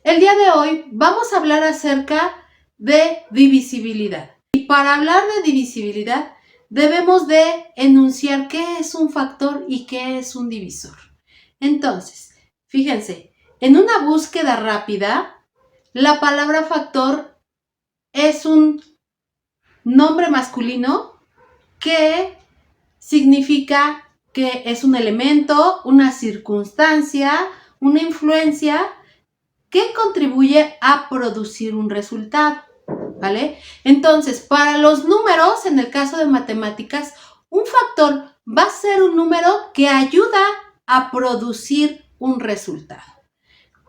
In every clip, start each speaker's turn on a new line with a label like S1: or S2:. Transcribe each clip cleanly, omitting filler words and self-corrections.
S1: El día de hoy vamos a hablar acerca de divisibilidad. Y para hablar de divisibilidad debemos de enunciar qué es un factor y qué es un divisor. Entonces, fíjense, en una búsqueda rápida, la palabra factor es un nombre masculino que significa que es un elemento, una circunstancia, una influencia que contribuye a producir un resultado, ¿vale? Entonces, para los números, en el caso de matemáticas, un factor va a ser un número que ayuda a producir un resultado.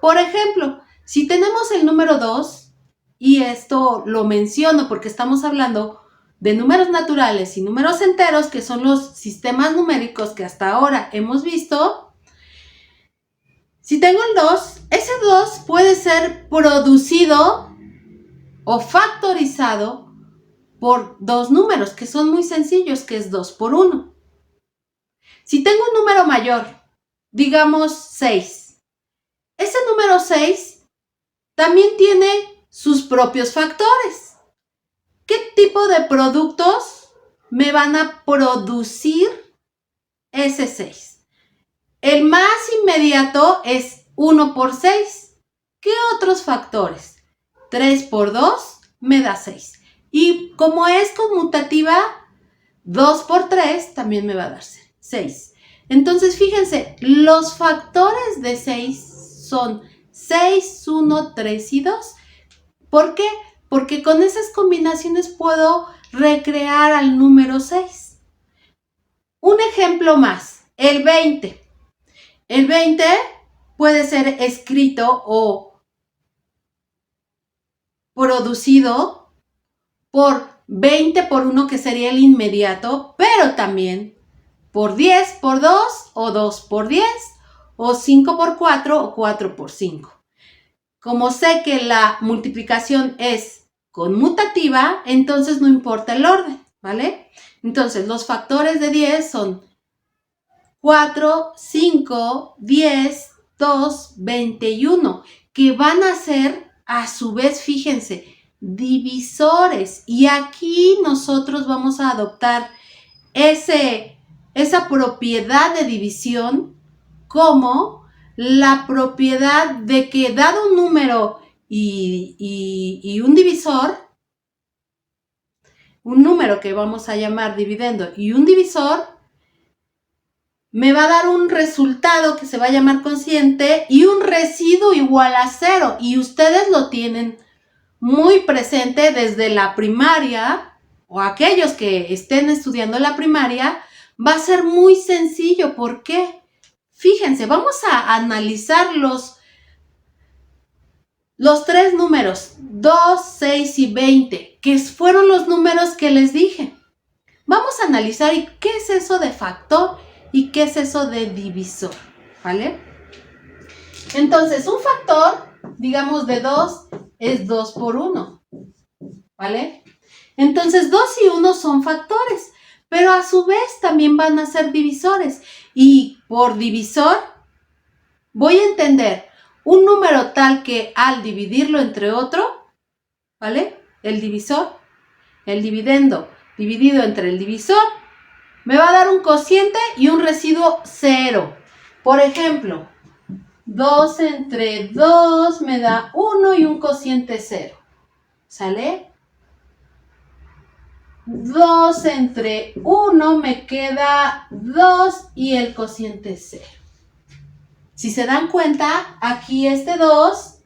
S1: Por ejemplo, si tenemos el número 2, y esto lo menciono porque estamos hablando de números naturales y números enteros, que son los sistemas numéricos que hasta ahora hemos visto. Si tengo el 2, ese 2 puede ser producido o factorizado por dos números que son muy sencillos, que es 2 por 1. Si tengo un número mayor, digamos 6, ese número 6 también tiene sus propios factores. ¿Qué tipo de productos me van a producir ese 6? El más inmediato es 1 por 6. ¿Qué otros factores? 3 por 2 me da 6. Y como es conmutativa, 2 por 3 también me va a dar 6. Entonces, fíjense, los factores de 6 son 6, 1, 3 y 2. ¿Por qué? Porque con esas combinaciones puedo recrear al número 6. Un ejemplo más, el 20. El 20 puede ser escrito o producido por 20 por 1, que sería el inmediato, pero también por 10 por 2 o 2 por 10 o 5 por 4 o 4 por 5. Como sé que la multiplicación es conmutativa, entonces no importa el orden, ¿vale? Entonces, los factores de 10 son 4, 5, 10, 2, 21, que van a ser, a su vez, fíjense, divisores. Y aquí nosotros vamos a adoptar esa propiedad de división como la propiedad de que dado un número y un divisor, un número que vamos a llamar dividendo y un divisor, me va a dar un resultado que se va a llamar cociente y un residuo igual a 0. Y ustedes lo tienen muy presente desde la primaria, o aquellos que estén estudiando la primaria, va a ser muy sencillo. ¿Por qué? Fíjense, vamos a analizar los tres números, 2, 6 y 20, que fueron los números que les dije. Vamos a analizar qué es eso de factor y qué es eso de divisor, ¿vale? Entonces, un factor, digamos, de 2 es 2 por 1, ¿vale? Entonces, 2 y 1 son factores, pero a su vez también van a ser divisores. Y por divisor voy a entender un número tal que al dividirlo entre otro, ¿vale? El divisor, el dividendo dividido entre el divisor, me va a dar un cociente y un residuo 0. Por ejemplo, 2 entre 2 me da 1 y un cociente 0. ¿Sale? 2 entre 1 me queda 2 y el cociente 0. Si se dan cuenta, aquí este 2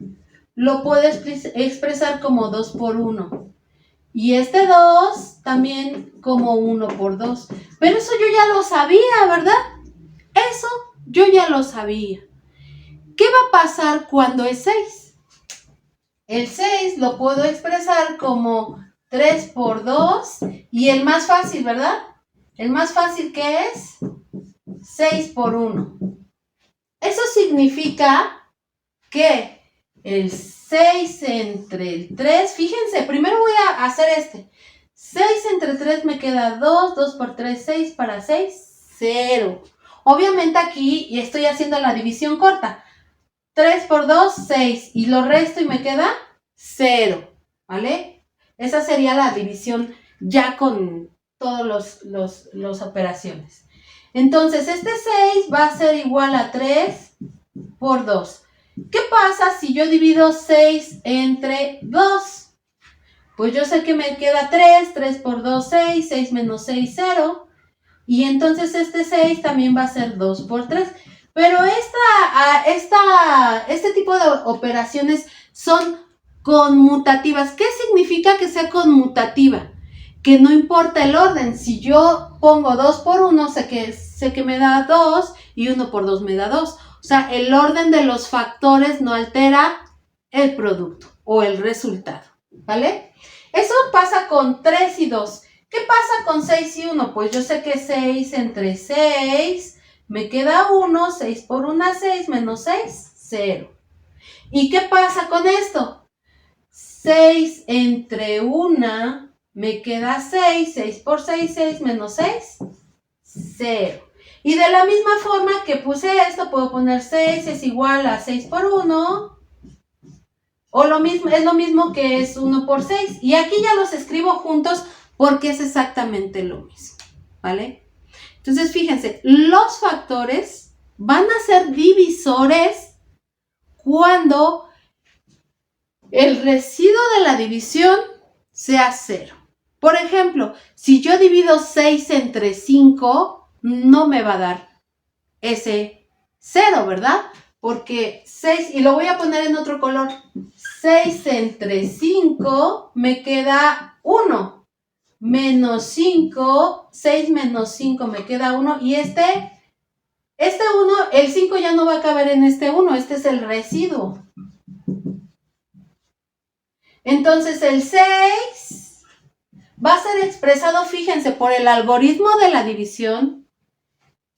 S1: lo puedo expresar como 2 por 1. Y este 2 también como 1 por 2. Pero eso yo ya lo sabía, ¿verdad? Eso yo ya lo sabía. ¿Qué va a pasar cuando es 6? El 6 lo puedo expresar como 3 por 2. Y el más fácil, ¿verdad? El más fácil, ¿qué es? 6 por 1. Eso significa que el 6 entre el 3, fíjense, primero voy a hacer 6 entre 3 me queda 2, 2 por 3, 6 para 6, 0. Obviamente aquí estoy haciendo la división corta. 3 por 2, 6. Y lo resto y me queda 0. ¿Vale? Esa sería la división ya con todas las operaciones. Entonces, este 6 va a ser igual a 3 por 2. ¿Qué pasa si yo divido 6 entre 2? Pues yo sé que me queda 3, 3 por 2, 6, 6 menos 6, 0. Y entonces este 6 también va a ser 2 por 3. Pero este tipo de operaciones son conmutativas. ¿Qué significa que sea conmutativa? Que no importa el orden. Si yo pongo 2 por 1, sé que me da 2 y 1 por 2 me da 2. O sea, el orden de los factores no altera el producto o el resultado. ¿Vale? Eso pasa con 3 y 2. ¿Qué pasa con 6 y 1? Pues yo sé que 6 entre 6 me queda 1, 6 por 1, 6, menos 6, 0. ¿Y qué pasa con esto? 6 entre 1 me queda 6, 6 por 6, 6, menos 6, 0. Y de la misma forma que puse esto, puedo poner 6 es igual a 6 por 1. O es lo mismo que es 1 por 6. Y aquí ya los escribo juntos porque es exactamente lo mismo. ¿Vale? Entonces, fíjense, los factores van a ser divisores cuando el residuo de la división sea 0. Por ejemplo, si yo divido 6 entre 5, no me va a dar ese 0, ¿verdad? Porque 6, y lo voy a poner en otro color, 6 entre 5 me queda 1. Menos 5, 6 menos 5 me queda 1. Y este 1, el 5 ya no va a caber en este 1. Este es el residuo. Entonces el 6 va a ser expresado, fíjense, por el algoritmo de la división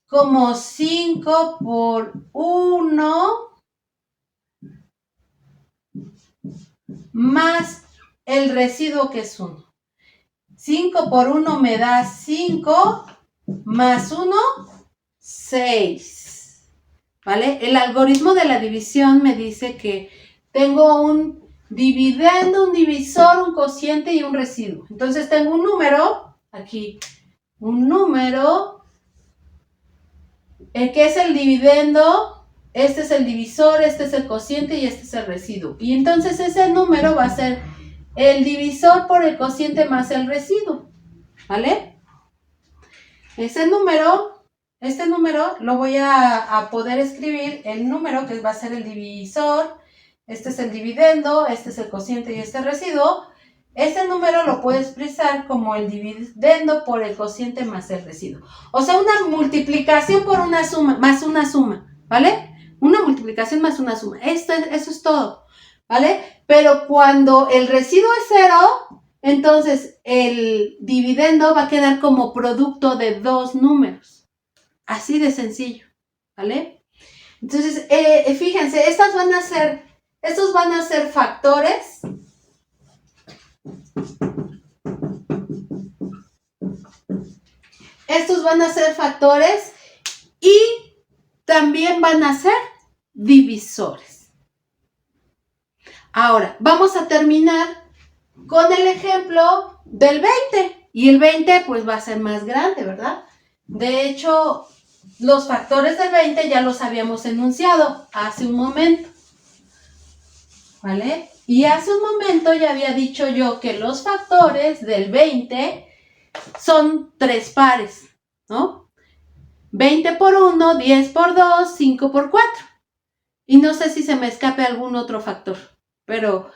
S1: como 5 por 1 más el residuo que es 1. 5 por 1 me da 5, más 1, 6. ¿Vale? El algoritmo de la división me dice que tengo un dividendo, un divisor, un cociente y un residuo. Entonces tengo un número, aquí, un número, que es el dividendo, este es el divisor, este es el cociente y este es el residuo. Y entonces ese número va a ser el divisor por el cociente más el residuo, ¿vale? Este número lo voy a poder escribir, el número que va a ser el divisor, este es el dividendo, este es el cociente y este residuo. Este número lo puedo expresar como el dividendo por el cociente más el residuo. O sea, una multiplicación por una suma, más una suma, ¿vale? Una multiplicación más una suma. Eso es todo, ¿vale? Pero cuando el residuo es 0, entonces el dividendo va a quedar como producto de dos números. Así de sencillo, ¿vale? Entonces, fíjense, estos van a ser factores. Estos van a ser factores y también van a ser divisores. Ahora, vamos a terminar con el ejemplo del 20. Y el 20 pues va a ser más grande, ¿verdad? De hecho, los factores del 20 ya los habíamos enunciado hace un momento. ¿Vale? Y hace un momento ya había dicho yo que los factores del 20 son 3 pares, ¿no? 20 por 1, 10 por 2, 5 por 4. Y no sé si se me escape algún otro factor, pero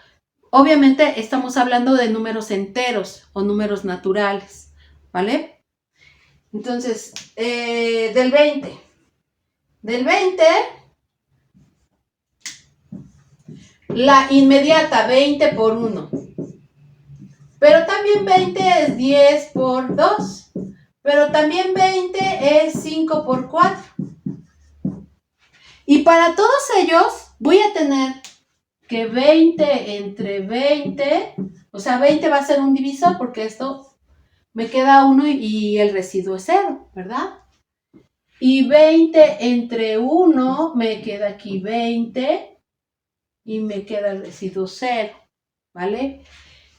S1: obviamente estamos hablando de números enteros o números naturales, ¿vale? Entonces, del 20, la inmediata, 20 por 1. Pero también 20 es 10 por 2. Pero también 20 es 5 por 4. Y para todos ellos voy a tener que 20 entre 20, o sea, 20 va a ser un divisor porque esto me queda 1 y el residuo es 0, ¿verdad? Y 20 entre 1 me queda aquí 20 y me queda el residuo 0, ¿vale?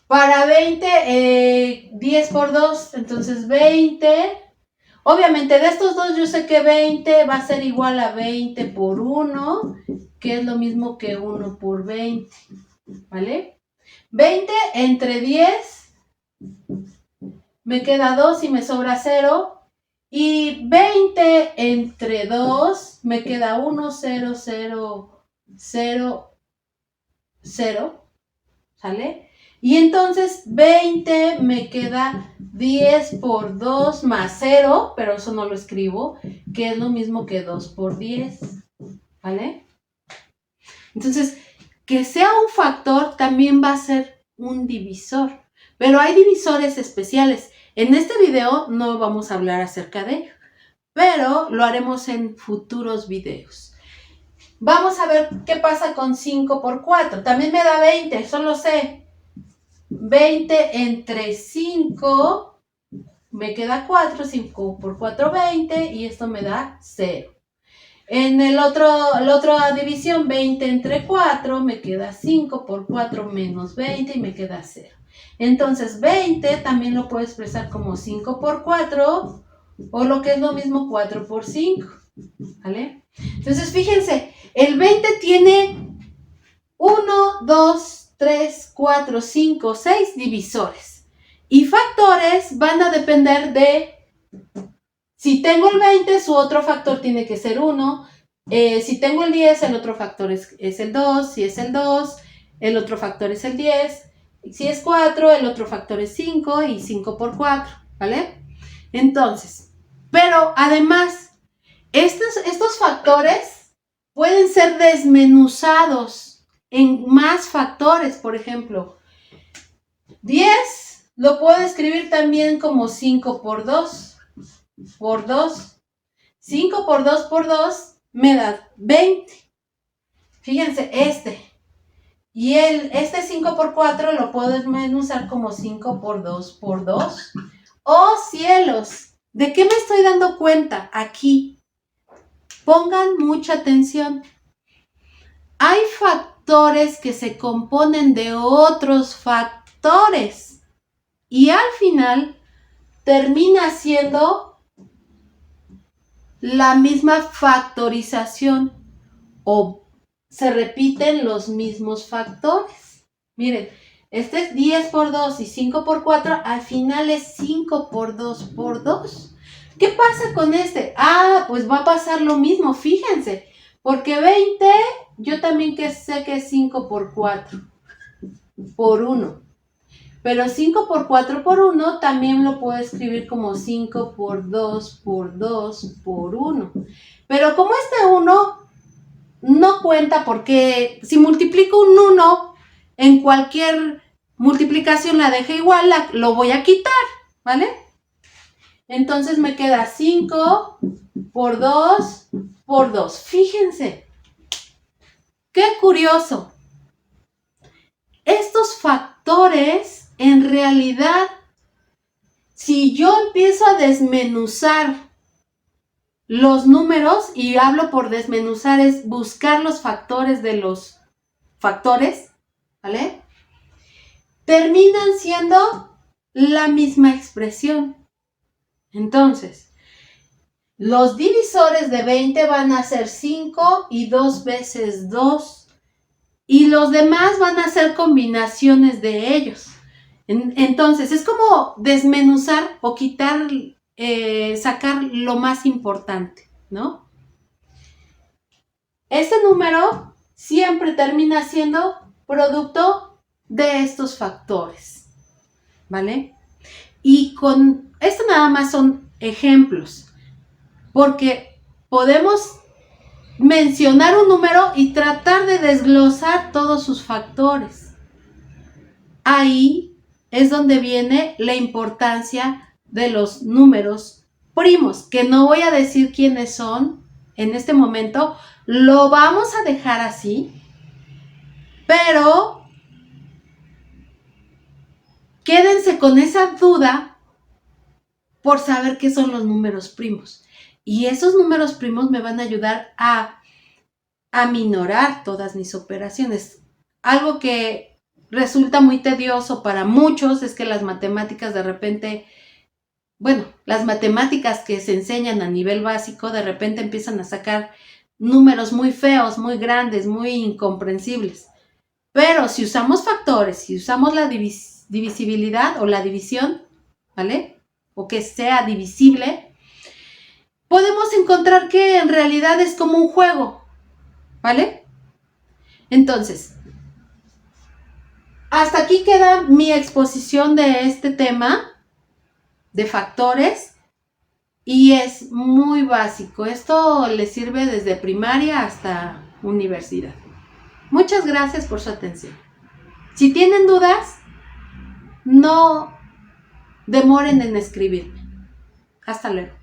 S1: Para 20, 10 por 2, entonces 20. Obviamente de estos dos yo sé que 20 va a ser igual a 20 por 1, que es lo mismo que 1 por 20, ¿vale? 20 entre 10 me queda 2 y me sobra 0. Y 20 entre 2 me queda 1, 0, 0, 0, 0, ¿sale? Y entonces 20 me queda 10 por 2 más 0, pero eso no lo escribo, que es lo mismo que 2 por 10, ¿vale? Entonces, que sea un factor también va a ser un divisor, pero hay divisores especiales. En este video no vamos a hablar acerca de ello, pero lo haremos en futuros videos. Vamos a ver qué pasa con 5 por 4. También me da 20, eso lo sé. 20 entre 5 me queda 4, 5 por 4, 20, y esto me da 0. En la otra división, 20 entre 4 me queda 5 por 4 menos 20 y me queda 0. Entonces 20 también lo puedo expresar como 5 por 4 o lo que es lo mismo 4 por 5, ¿vale? Entonces fíjense, el 20 tiene 1, 2, 3, 4, 5, 6 divisores. Y factores van a depender de, si tengo el 20, su otro factor tiene que ser 1. Si tengo el 10, el otro factor es el 2. Si es el 2, el otro factor es el 10. Si es 4, el otro factor es 5 y 5 por 4, ¿vale? Entonces, pero además, estos factores pueden ser desmenuzados en más factores. Por ejemplo, 10 lo puedo escribir también como 5 por 2 por 2. 5 por 2 por 2 me da 20. Fíjense, y este 5 por 4 lo puedo desmenuzar como 5 por 2 por 2. ¡Oh, cielos! ¿De qué me estoy dando cuenta aquí? Pongan mucha atención. Hay factores que se componen de otros factores y al final termina siendo la misma factorización o se repiten los mismos factores. Miren, este es 10 por 2 y 5 por 4, al final es 5 por 2 por 2. ¿Qué pasa con este? Pues va a pasar lo mismo, fíjense, porque 20, yo también que sé que es 5 por 4 por 1. Pero 5 por 4 por 1 también lo puedo escribir como 5 por 2 por 2 por 1. Pero como este 1 no cuenta, porque si multiplico un 1 en cualquier multiplicación la deje igual, lo voy a quitar, ¿vale? Entonces me queda 5 por 2 por 2. Fíjense, qué curioso. Estos factores, en realidad, si yo empiezo a desmenuzar los números, y hablo por desmenuzar, es buscar los factores de los factores, ¿vale? Terminan siendo la misma expresión. Entonces, los divisores de 20 van a ser 5 y 2 veces 2. Y los demás van a ser combinaciones de ellos. Entonces, es como desmenuzar o quitar, sacar lo más importante, ¿no? Este número siempre termina siendo producto de estos factores, ¿vale? Y con esto nada más son ejemplos, porque podemos mencionar un número y tratar de desglosar todos sus factores. Ahí es donde viene la importancia de los números primos, que no voy a decir quiénes son en este momento, lo vamos a dejar así, pero quédense con esa duda por saber qué son los números primos. Y esos números primos me van a ayudar a aminorar todas mis operaciones. Algo que resulta muy tedioso para muchos es que las matemáticas de repente, bueno, las matemáticas que se enseñan a nivel básico de repente empiezan a sacar números muy feos, muy grandes, muy incomprensibles. Pero si usamos factores, si usamos la divisibilidad o la división, ¿vale? O que sea divisible, podemos encontrar que en realidad es como un juego, ¿vale? Entonces, hasta aquí queda mi exposición de este tema de factores y es muy básico. Esto le sirve desde primaria hasta universidad. Muchas gracias por su atención. Si tienen dudas, no demoren en escribirme. Hasta luego.